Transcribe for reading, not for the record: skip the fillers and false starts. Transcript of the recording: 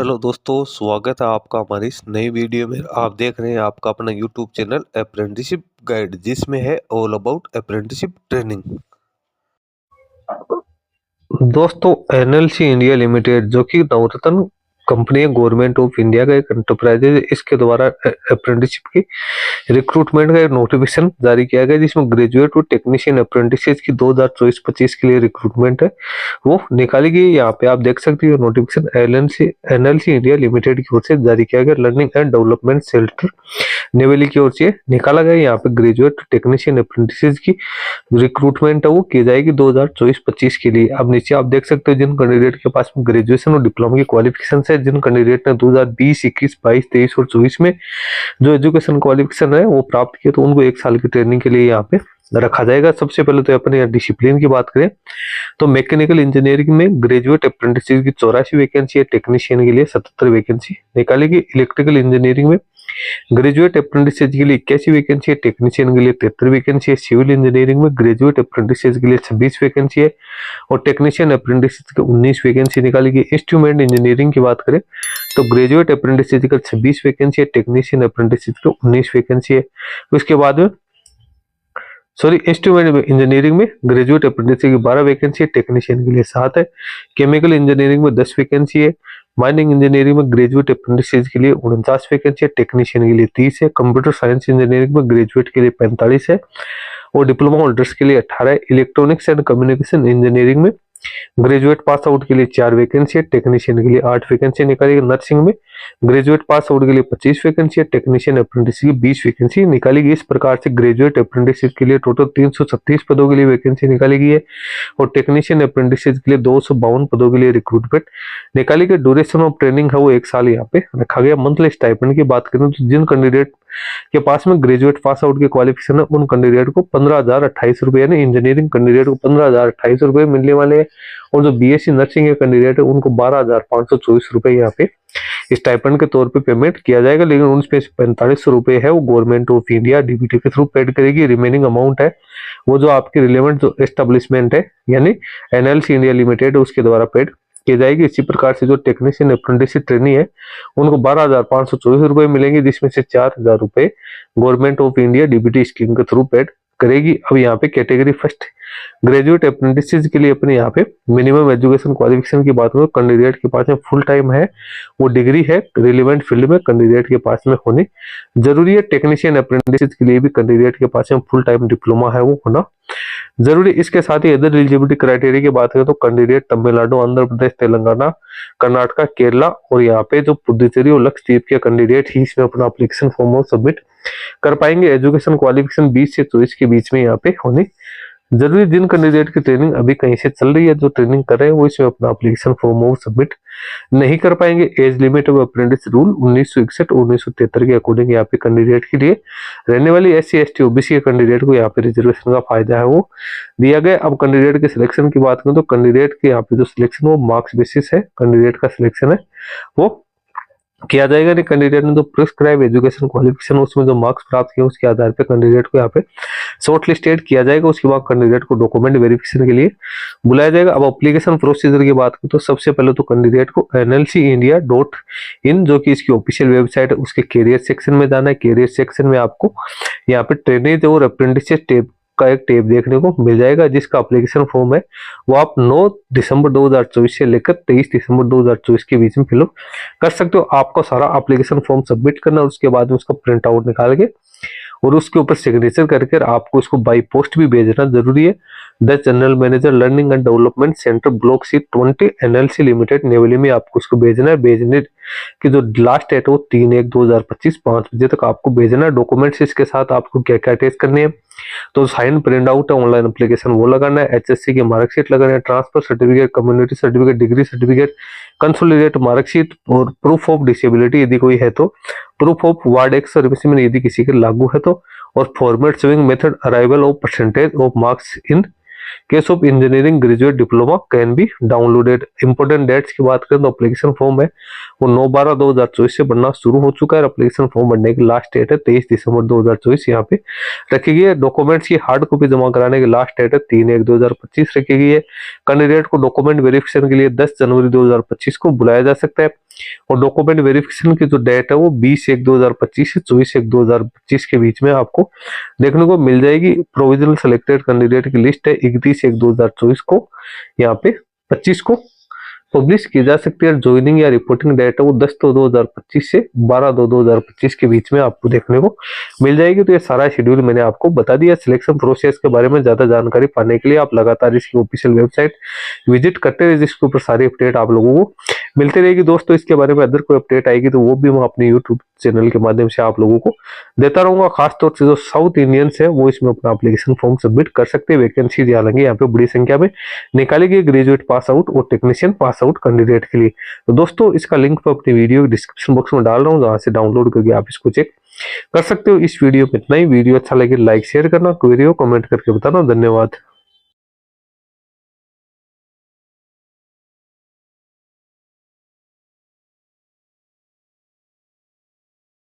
Hello दोस्तों, स्वागत है आपका हमारी इस नई वीडियो में। आप देख रहे हैं आपका अपना यूट्यूब चैनल अप्रेंटिसशिप गाइड, जिसमें है ऑल अबाउट अप्रेंटिसशिप ट्रेनिंग। दोस्तों, एनएलसी इंडिया लिमिटेड जो कि नवरत्न कंपनी है, गवर्नमेंट ऑफ इंडिया का एक एंटरप्राइज है, इसके द्वारा अप्रेंटिसशिप की रिक्रूटमेंट का एक नोटिफिकेशन जारी किया गया, जिसमें ग्रेजुएट और टेक्नीशियन अप्रेंटिसेस की 2024-25 के लिए रिक्रूटमेंट है वो निकाली गई। यहाँ पे आप देख सकते हो नोटिफिकेशन एनएलसी इंडिया लिमिटेड की ओर से जारी किया गया, learning and development centre Neyveli की ओर से निकाला गया। यहाँ पे ग्रेजुएट टेक्नीशियन अप्रेंटिसेस की रिक्रूटमेंट है वो की जाएगी 2024-25 के लिए। अब नीचे आप देख सकते हो जिन कैंडिडेट के पास में ग्रेजुएशन और डिप्लोमा की क्वालिफिकेशन है, जिन कैंडिडेट ने 2020, 21, 22, 23 और 24 में जो एजुकेशन क्वालिफिकेशन है वो प्राप्त किया, तो उनको 1 साल की ट्रेनिंग के लिए यहाँ पे रखा जाएगा। सबसे पहले तो अपने डिसिप्लिन की बात करें तो मैकेनिकल इंजीनियरिंग में ग्रेजुएट अप्रेंटिस की 84 वैकेंसी है, टेक्नीशियन के लिए 77 वैकेंसी निकाली गई। इलेक्ट्रिकल इंजीनियरिंग में ग्रेजुएट अप्रेंटिस के लिए 81 वैकेंसी है, टेक्नीशियन के लिए 73 वैकेंसी है। सिविल इंजीनियरिंग में ग्रेजुएट अप्रेंटिस के लिए 26 वैकेंसी है और टेक्नीशियन अप्रेंटिस के 19 वैकेंसी निकाली गई। इंस्ट्रूमेंट इंजीनियरिंग की बात करें तो ग्रेजुएट अप्रेंटिस का 26 वैकेंसी है, टेक्नीशियन अप्रेंटिस की 19 वैकेंसी है। उसके बाद में इंस्ट्रूमेंट इंजीनियरिंग में ग्रेजुएट अप्रेंटिस की 12 वैकेंसी है, टेक्नीशियन के लिए 7 है। केमिकल इंजीनियरिंग में 10 वैकेंसी है। माइनिंग इंजीनियरिंग में ग्रेजुएट अप्रेंटिस के लिए 49 वैकेंसी है, टेक्नीशियन के लिए 30 है। कंप्यूटर साइंस इंजीनियरिंग में ग्रेजुएट के लिए 45 है और डिप्लोमा होल्डर्स के लिए 18 है। इलेक्ट्रॉनिक्स एंड कम्युनिकेशन इंजीनियरिंग में ग्रेजुएट पास आउट के लिए 4 वैकेंसी है, टेक्नीशियन के लिए 8 वैकेंसी निकाली गई। नर्सिंग में ग्रेजुएट पास आउट के लिए 25 वैकेंसी है, टेक्नीशियन अप्रेंटिस की 20 वैकेंसी निकाली गई। इस प्रकार से ग्रेजुएट अप्रेंटिस के लिए टोटल 336 पदों के लिए वैकेंसी निकाली गई है और टेक्नीशियन अप्रेंटिस के लिए 252 पदों के लिए रिक्रूटमेंट निकाली गई। ड्यूरेशन ऑफ ट्रेनिंग है वो 1 साल यहाँ पे रखा गया। मंथली स्टाइपेंड की बात करें तो जिन कैंडिडेट के पास में ग्रेजुएट पास आउट की क्वालिफिकेशन है उन कैंडिडेट को 15,028 रुपए, यानी इंजीनियरिंग कैंडिडेट को 15,028 रुपए मिलने वाले हैं और जो बीएससी नर्सिंग के कैंडिडेट है उनको 12,524 रुपए यहाँ पे स्टाइपेंड के तौर पे पेमेंट किया जाएगा। लेकिन उनमें 4500 रुपए है वो गवर्नमेंट ऑफ इंडिया डीबीटी के थ्रू पेड करेगी। रिमेनिंग अमाउंट है वो जो आपकी रिलेवेंट जो एस्टेब्लिशमेंट है यानी एनएलसी इंडिया लिमिटेड उसके द्वारा पेड की जाएगी। इसी प्रकार से जो टेक्नीशियन अप्रेंटिस ट्रेनी है उनको 12,524 रुपए मिलेंगे, जिसमें से 4,000 रुपए government of India DBT scheme के थ्रू पेड करेगी। अब यहाँ पे कैटेगरी फर्स्ट ग्रेजुएट अप्रेंटिस के लिए अपने यहाँ पे मिनिमम एजुकेशन क्वालिफिकेशन की बात करो, कैंडिडेट के पास में फुल टाइम है वो डिग्री है रिलेवेंट फील्ड में कैंडिडेट के पास में होनी जरूरी है। टेक्नीशियन अप्रेंटिस के लिए भी कैंडिडेट के पास में फुल टाइम डिप्लोमा है वो होना जरूरी। इसके साथ ही अदर एलिजिबिलिटी क्राइटेरिया की बात करें तो कैंडिडेट तमिलनाडु, आंध्र प्रदेश, तेलंगाना, कर्नाटका, केरला और यहाँ पे जो पुडुचेरी और लक्षद्वीप के कैंडिडेट ही इसमें अपना एप्लीकेशन फॉर्म सबमिट कर पाएंगे। एजुकेशन क्वालिफिकेशन 20 से 24 के बीच में यहाँ पे होनी जरूरी। जिन कैंडिडेट की ट्रेनिंग अभी कहीं से चल रही है, जो ट्रेनिंग कर रहे हैं वो इसमें अपना एप्लीकेशन फॉर्म सबमिट नहीं कर पाएंगे। Age limit of apprentice rule 1961 और 1973 के अकॉर्डिंग यहाँ पे कैंडिडेट के लिए रहने वाली SC, ST, OBC के कैंडिडेट को यहाँ पे रिजर्वेशन का फायदा है वो दिया गया। अब कैंडिडेट के सिलेक्शन की बात करें तो कैंडिडेट के यहाँ पे जो सिलेक्शन वो मार्क्स बेसिस है, कैंडिडेट का सिलेक्शन है वो किया जाएगा। नहीं, कैंडिडेट ने जो प्रिस्क्राइब एजुकेशन क्वालिफिकेशन उसमें जो मार्क्स प्राप्त किए उसके आधार पर कैंडिडेट को यहाँ पे शॉर्ट लिस्टेड किया जाएगा। उसके बाद कैंडिडेट को डॉक्यूमेंट वेरिफिकेशन के लिए बुलाया जाएगा। अब एप्लीकेशन प्रोसीजर की बात करें तो सबसे पहले तो कैंडिडेट को nlcindia.in जो कि इसकी ऑफिशियल वेबसाइट है उसके कैरियर सेक्शन में जाना है। कैरियर सेक्शन में आपको यहाँ पे ट्रेनिंग और अप्रेंटिस टेब का एक टेब देखने को मिल जाएगा, जिसका एप्लीकेशन फॉर्म है वो आप 9 दिसंबर 2024 से लेकर 23 दिसंबर 2024 के बीच में फिलअप कर सकते हो। आपको सारा एप्लीकेशन फॉर्म सबमिट करना है, उसके बाद में उसका प्रिंट आउट निकाल के और उसके ऊपर सिग्नेचर करके आपको उसको बाई पोस्ट भी भेजना जरूरी है। The general manager learning and development centre block C 20 NLC limited Neyveli में आपको उसको भेजना है। भेजने की जो लास्ट डेट है वो 3/1/2025 5 बजे तक आपको भेजना है। डॉक्यूमेंट्स इसके साथ आपको क्या क्या अटैच करने हैं तो साइन प्रिंट आउट है, ऑनलाइन एप्लीकेशन वो लगाना है, HSC की मार्कशीट लगाना है, transfer certificate, community certificate, degree certificate, consolidate marksheet और प्रूफ ऑफ डिसेबिलिटी यदि कोई है तो, proof of ward ex service में यदि किसी के लागू है तो, और format showing method arrival of percentage of marks in case of engineering graduate diploma can be downloaded. Important dates की बात करें तो एप्लीकेशन फॉर्म है वो 9/12/2024 से बनना शुरू हो चुका है। एप्लीकेशन फॉर्म भरने की लास्ट डेट है 23 दिसंबर 2024 यहाँ पे रखी गई है। डॉक्यूमेंट्स की हार्ड कॉपी जमा कराने की लास्ट डेट है 3/1/2025 रखी गई है। कैंडिडेट को डॉक्यूमेंट वेरिफिकेशन के लिए 10 जनवरी 2025 को बुलाया जा सकता है। और डॉक्यूमेंट वेरिफिकेशन की जो डेट है वो 20/1/2025 से 24/1/2025 के बीच में आपको देखने को मिल जाएगी। प्रोविजनल सिलेक्टेड कैंडिडेट की लिस्ट है 31/1/2024 को यहाँ पे 25 को पब्लिश की जा सकती है। ज्वाइनिंग या रिपोर्टिंग डेट है वो 10/2/2025 से 12/2/2025 के बीच में आपको देखने को मिल जाएगी। तो ये सारा शेड्यूल मैंने आपको बता दिया। सिलेक्शन प्रोसेस के बारे में ज्यादा जानकारी पाने के लिए आप लगातार इसकी ऑफिशियल वेबसाइट विजिट करते रहिए, जिसके ऊपर सारी अपडेट आप लोगों को मिलती रहेगी। दोस्तों इसके बारे में अदर कोई अपडेट आएगी तो वो भी मैं अपने यूट्यूब चैनल के माध्यम से आप लोगों को देता रहूंगा। खासतौर से जो साउथ इंडियंस है वो इसमें अपना एप्लीकेशन फॉर्म सबमिट कर सकते हैं। वैकेंसी हालांकि यहाँ पे बड़ी संख्या में निकाली गई ग्रेजुएट पास आउट और टेक्नीशियन पास आउट कैंडिडेट के लिए। तो दोस्तों इसका लिंक मैं अपनी वीडियो डिस्क्रिप्शन बॉक्स में डाल रहा हूँ, जहां से डाउनलोड करके आप इसको चेक कर सकते हो। इस वीडियो में इतना ही। वीडियो अच्छा लगे लाइक शेयर करना, क्वेरी हो कमेंट करके बताना। धन्यवाद।